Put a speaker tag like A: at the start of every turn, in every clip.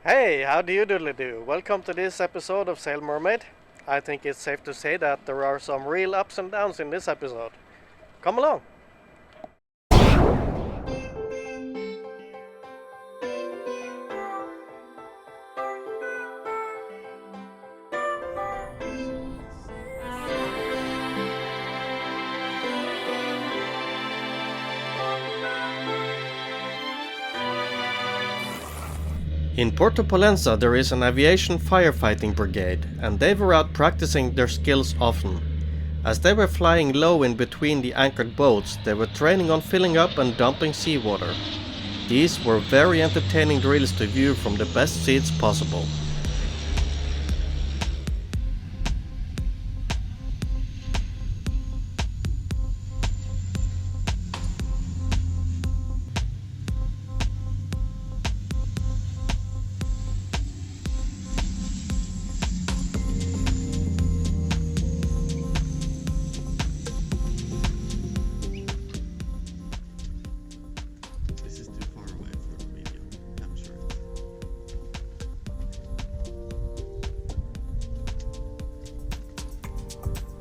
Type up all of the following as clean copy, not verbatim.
A: Hey, how do you doodly do? Welcome to this episode of Sail Mermaid. I think it's safe to say that there are some real ups and downs in this episode. Come along! In Porto Pollensa there is an aviation firefighting brigade, and they were out practicing their skills often. As they were flying low in between the anchored boats, they were training on filling up and dumping seawater. These were very entertaining drills to view from the best seats possible.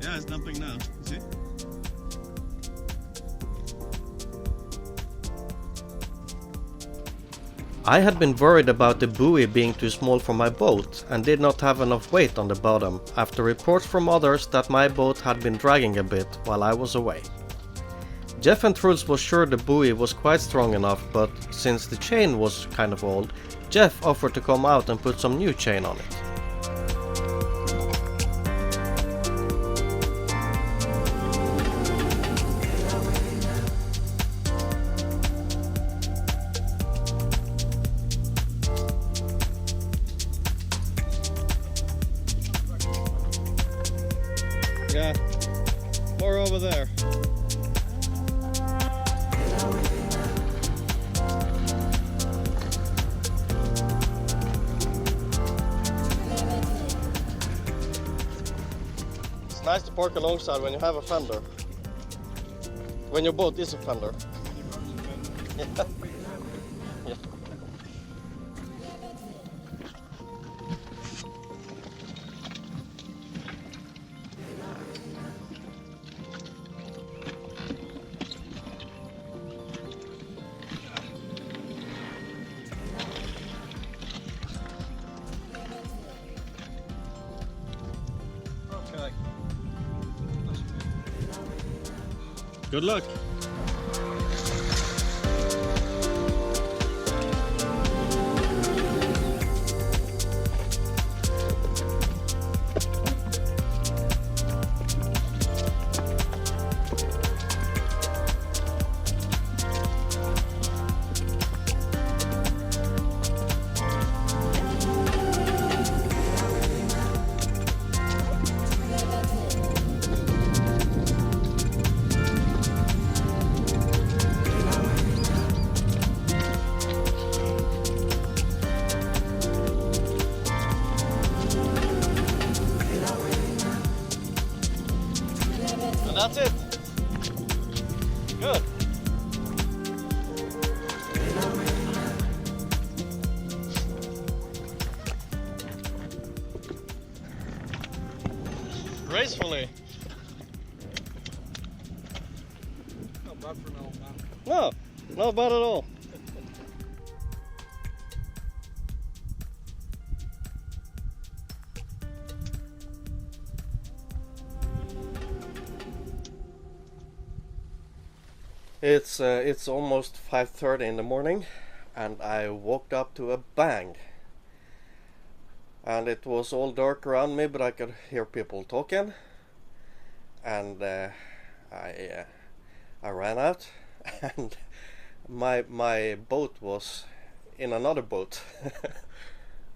B: Yeah, it's dumping now. You see?
A: I had been worried about the buoy being too small for my boat and did not have enough weight on the bottom after reports from others that my boat had been dragging a bit while I was away. Jeff and Truls was sure the buoy was quite strong enough, but since the chain was kind of old, Jeff offered to come out and put some new chain on it.
B: Yeah, more over there.
A: It's nice to park alongside when you have a fender. When your boat is a fender. Yeah. Yeah.
B: Okay. Good luck.
A: And that's it. Good. Gracefully.
B: Not bad for now, man.
A: No, not bad at all. It's almost 5:30 in the morning, and I woke up to a bang. And it was all dark around me, but I could hear people talking. And I ran out, and my boat was in another boat.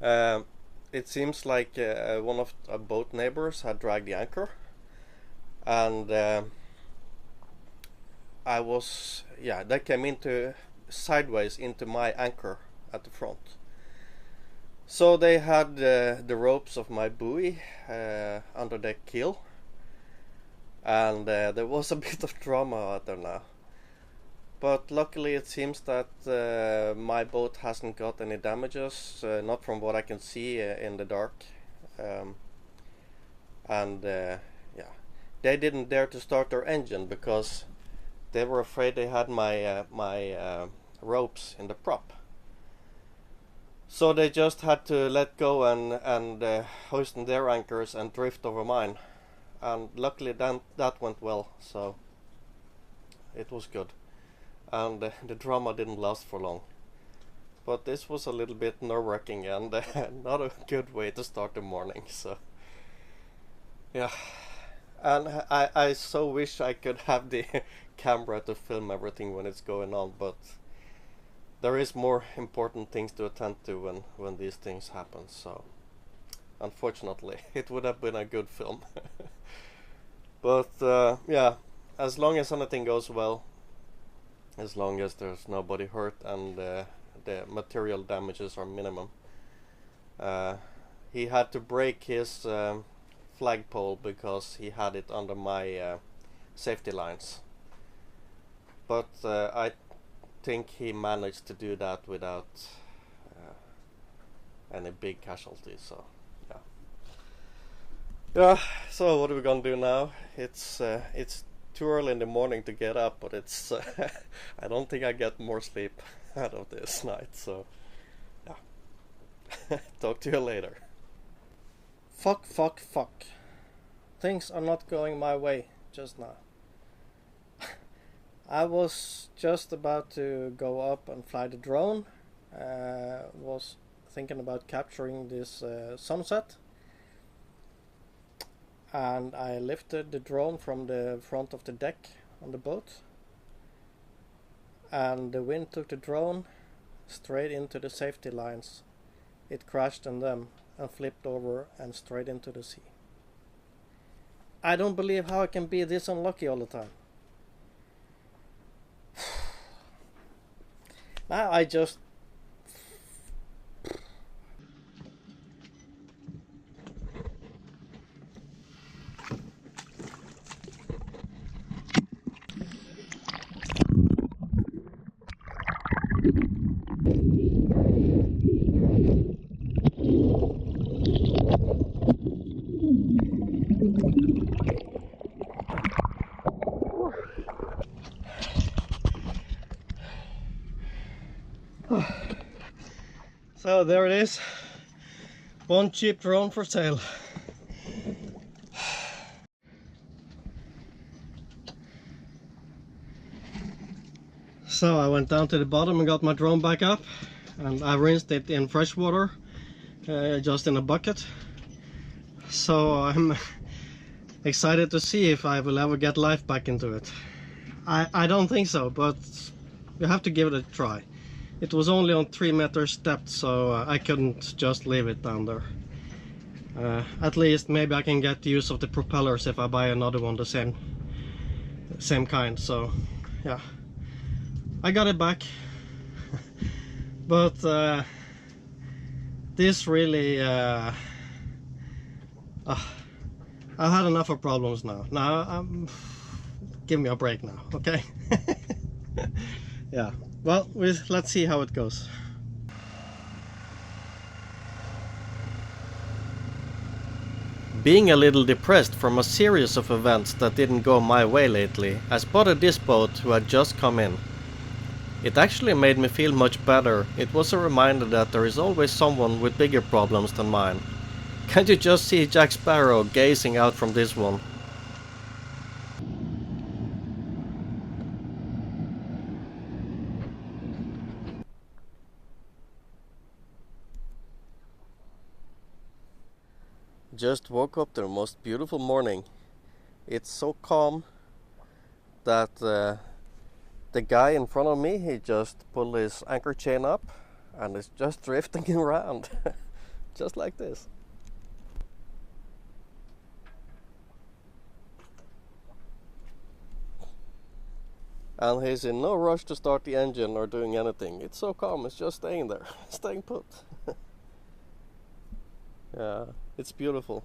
A: It seems like one of our boat neighbors had dragged the anchor, and they came into sideways into my anchor at the front. So they had the ropes of my buoy under the keel, and there was a bit of drama out there now. But luckily it seems that my boat hasn't got any damages, not from what I can see in the dark. And yeah, they didn't dare to start their engine because they were afraid they had my ropes in the prop. So they just had to let go and hoist their anchors and drift over mine. And luckily that went well, so it was good. And the drama didn't last for long. But this was a little bit nerve-wracking and not a good way to start the morning, so yeah. And I so wish I could have the camera to film everything when it's going on, but there is more important things to attend to when these things happen, so unfortunately it would have been a good film. But yeah, as long as anything goes well, as long as there's nobody hurt and the material damages are minimum. He had to break his flagpole because he had it under my safety lines, but I think he managed to do that without any big casualties, so yeah. So what are we gonna do now? It's too early in the morning to get up, but it's I don't think I get more sleep out of this night, so yeah. Talk to you later. Fuck. Things are not going my way just now. I was just about to go up and fly the drone. Was thinking about capturing this sunset. And I lifted the drone from the front of the deck on the boat. And the wind took the drone straight into the safety lines. It crashed on them and flipped over and straight into the sea. I don't believe how I can be this unlucky all the time. Now I just... So there it is, one cheap drone for sale. So I went down to the bottom and got my drone back up, and I rinsed it in fresh water, just in a bucket. So I'm excited to see if I will ever get life back into it. I don't think so, but you have to give it a try. It was only on 3 meters depth, so I couldn't just leave it down there. At least maybe I can get use of the propellers if I buy another one the same kind. So yeah, I got it back. But this really I've had enough of problems now. Give me a break now, okay? Yeah, well, let's see how it goes. Being a little depressed from a series of events that didn't go my way lately, I spotted this boat who had just come in. It actually made me feel much better. It was a reminder that there is always someone with bigger problems than mine. Can't you just see Jack Sparrow gazing out from this one? Just woke up the most beautiful morning. It's so calm that the guy in front of me, he just pulled his anchor chain up and is just drifting around. Just like this. And he's in no rush to start the engine or doing anything. It's so calm, it's just staying there, staying put. Yeah, it's beautiful.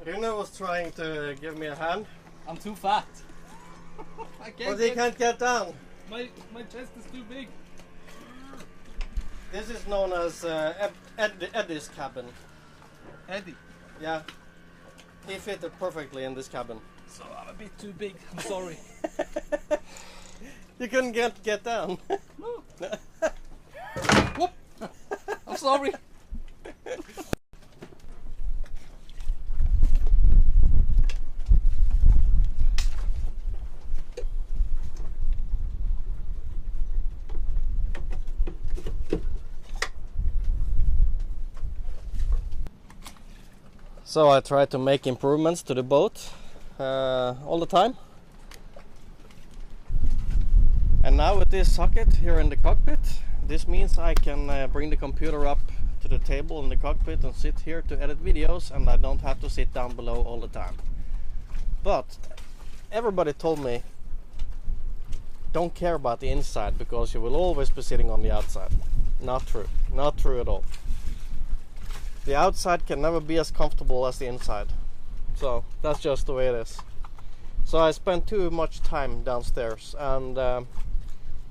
A: Rune was trying to give me a hand.
C: I'm too fat. I can't
A: But he can't get down.
C: My chest is too big.
A: This is known as Eddie's cabin.
C: Eddie.
A: Yeah. He fitted perfectly in this cabin.
C: So I'm a bit too big. I'm sorry.
A: You couldn't get down.
C: No. Whoop. I'm sorry.
A: So I try to make improvements to the boat all the time. And now with this socket here in the cockpit, this means I can bring the computer up to the table in the cockpit and sit here to edit videos, and I don't have to sit down below all the time. But everybody told me don't care about the inside because you will always be sitting on the outside. Not true. Not true at all. The outside can never be as comfortable as the inside. So that's just the way it is. So I spent too much time downstairs, and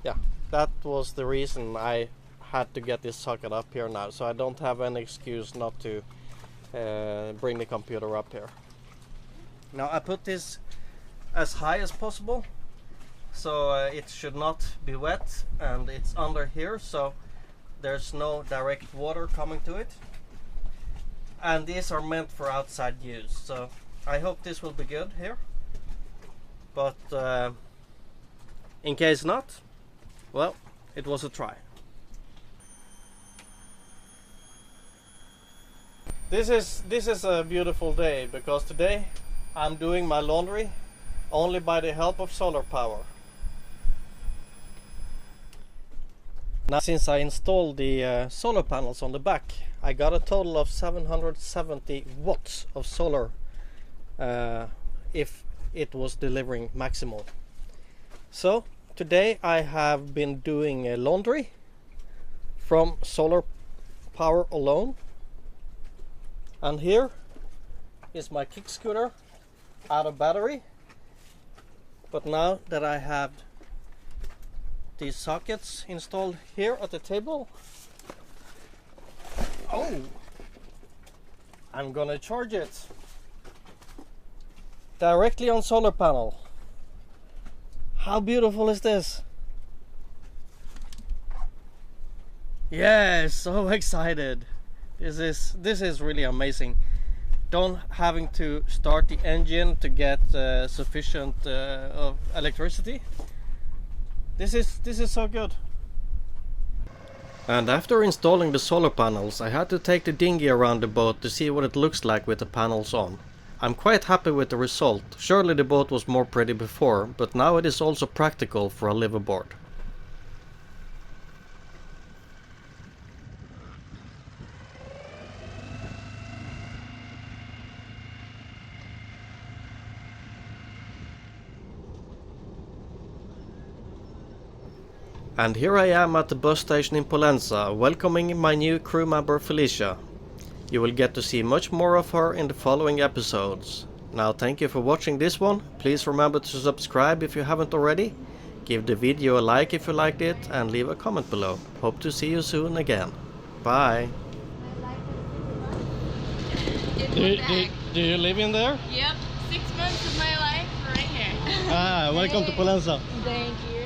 A: yeah, that was the reason I had to get this socket up here now. So I don't have any excuse not to bring the computer up here. Now I put this as high as possible, so it should not be wet, and it's under here, so there's no direct water coming to it. And these are meant for outside use, so I hope this will be good here. But in case not, well, it was a try. This is a beautiful day because today I'm doing my laundry only by the help of solar power. Now, since I installed the solar panels on the back, I got a total of 770 watts of solar if it was delivering maximal. So today I have been doing a laundry from solar power alone, and here is my kick scooter out of battery. But now that I have these sockets installed here at the table, I'm gonna charge it directly on solar panel. How beautiful is this? Yes, so excited. This is really amazing. Don't having to start the engine to get sufficient of electricity. This is so good. And after installing the solar panels, I had to take the dinghy around the boat to see what it looks like with the panels on. I'm quite happy with the result. Surely the boat was more pretty before, but now it is also practical for a liveaboard. And here I am at the bus station in Pollensa, welcoming my new crew member Felicia. You will get to see much more of her in the following episodes. Now thank you for watching this one. Please remember to subscribe if you haven't already. Give the video a like if you liked it, and leave a comment below. Hope to see you soon again. Bye. Do you live in there?
D: Yep, 6 months of my life right here.
A: Welcome to Pollensa.
D: Thank you.